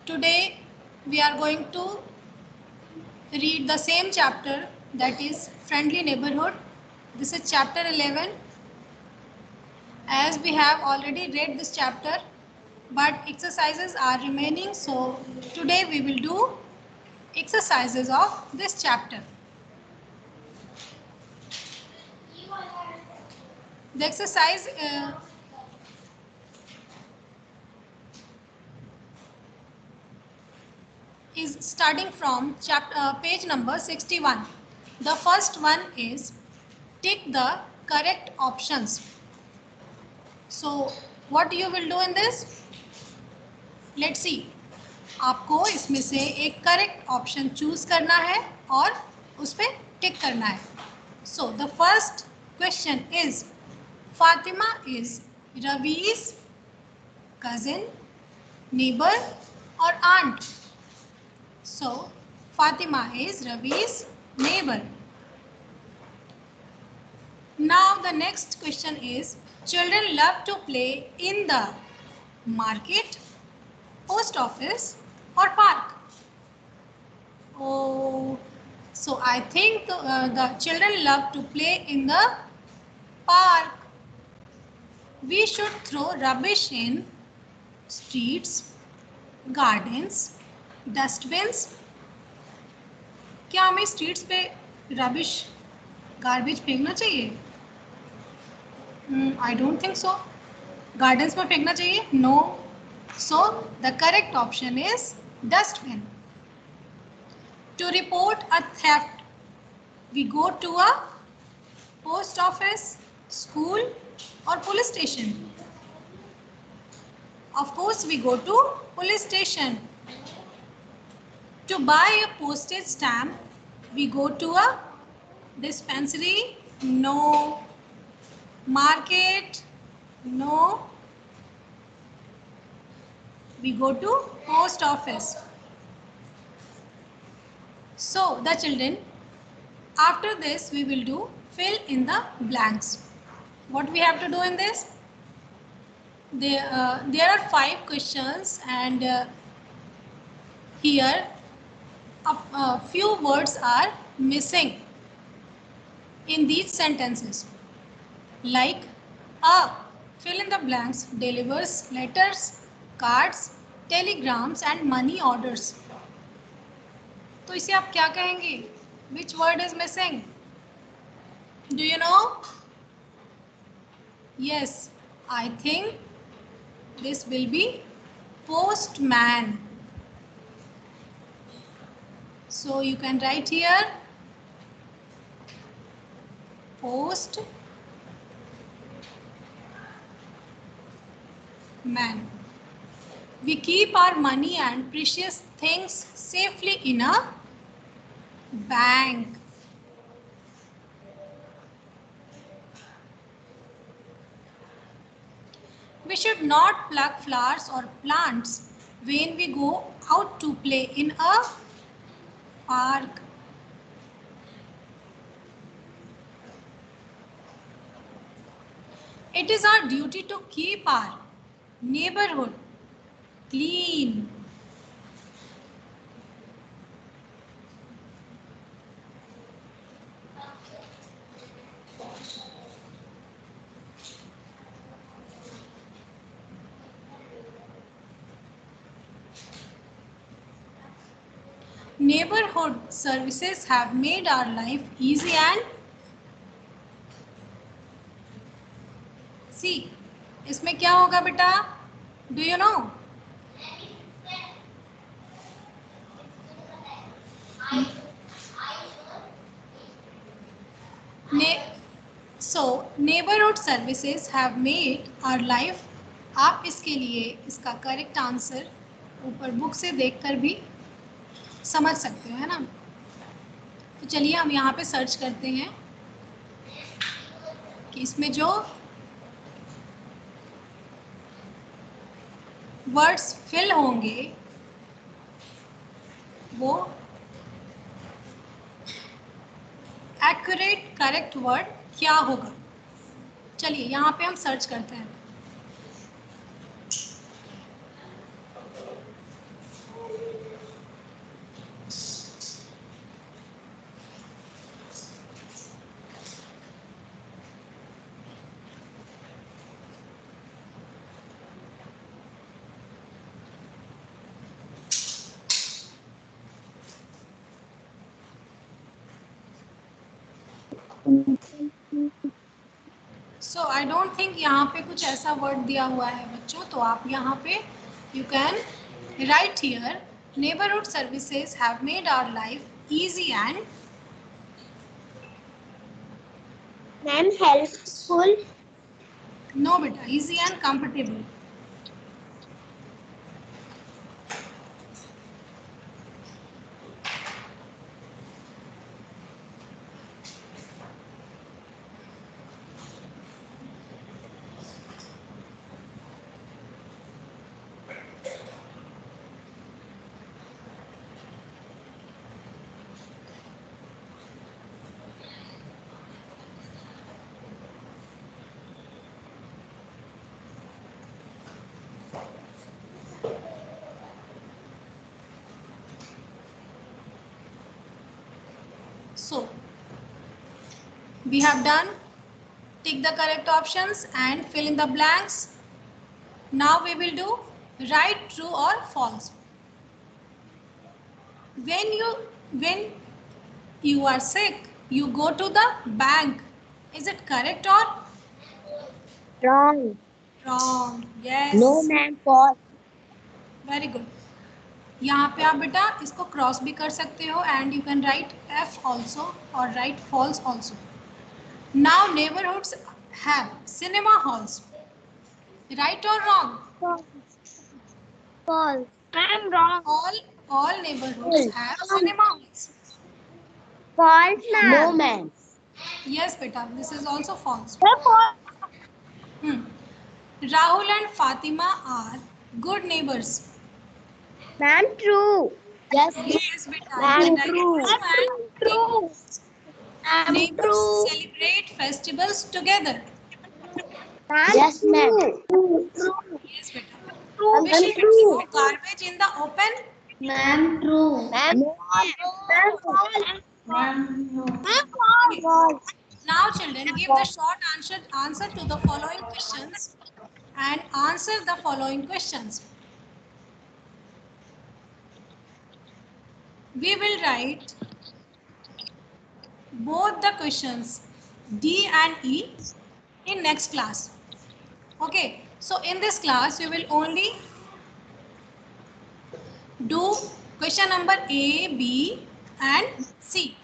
Today we are going to read the same chapter, that is Friendly Neighborhood. This is chapter 11. As we have already read this chapter, but exercises are remaining, so today we will do exercises of this chapter. The exercise is starting from page number 61. The first one is tick the correct options. So what you will do in this? Let's see. आपको इसमें से एक correct option choose करना है और उस पर टिक करना है. So the first question is, Fatima is Ravi's cousin, neighbor or aunt? So Fatima is Ravi's neighbor. Now the next question is, children love to play in the market, post office or park? Oh, so I think the children love to play in the park. We should throw rubbish in streets, gardens, dustbins. क्या हमें streets पे rubbish garbage फेंकना चाहिए? I don't think so. Gardens में फेंकना चाहिए? No. So the correct option is dustbin. To report a theft, we go to a post office, school or police station. Of course we go to police station. To buy a postage stamp, we go to a dispensary? No. Market? No. We go to post office. So the children, after this we will do fill in the blanks. What we have to do in this? There are 5 questions, and here a few words are missing in these sentences. Like a, fill in the blanks, delivers letters, cards, telegrams and money orders. तो इसे आप क्या कहेंगे? Which word is missing? Do you know? Yes, I think this will be postman. So you can write here post man. We keep our money and precious things safely in a bank. We should not pluck flowers or plants when we go out to play in a park. It is our duty to keep our neighborhood clean. Neighborhood services have made our life easy and see, इसमें क्या होगा बेटा? Do you know? So neighborhood services have made our life. आप इसके लिए इसका correct answer ऊपर book से देखकर भी समझ सकते हो, है ना? तो चलिए हम यहाँ पे सर्च करते हैं कि इसमें जो वर्ड्स फिल होंगे वो एक्यूरेट करेक्ट वर्ड क्या होगा. चलिए यहाँ पे हम सर्च करते हैं. So I don't think यहाँ पे कुछ ऐसा word दिया हुआ है बच्चों, तो आप यहाँ पे you can write here neighborhood services have made our life easy and Ma'am, helpful. no beta easy and comfortable. So we have done. Tick the correct options and fill in the blanks. Now we will do write true or false. When you are sick, you go to the bank. Is it correct or Wrong. wrong? Yes. No, ma'am, false. Very good. यहाँ पे आप बेटा इसको cross भी कर सकते हो and you can write F also or write false also. Now neighborhoods have cinema halls. Right or wrong? False. I'm wrong. All neighborhoods have cinema halls. False, ma'am. No, ma'am. Yes, beta. This is also false. False. Rahul and Fatima are good neighbors. Ma'am, true. Yes, Yes, beta. ma'am, True. True. Neighbors celebrate festivals together. Yes, ma'am. Yes, beta. True. Wishing to throw garbage in the open. Ma'am, true. Ma'am, Now, children, give the short answer to the following questions and answer the following questions. We will write both the questions D and E in next class. Okay, so in this class, we will only do question number A, B and C.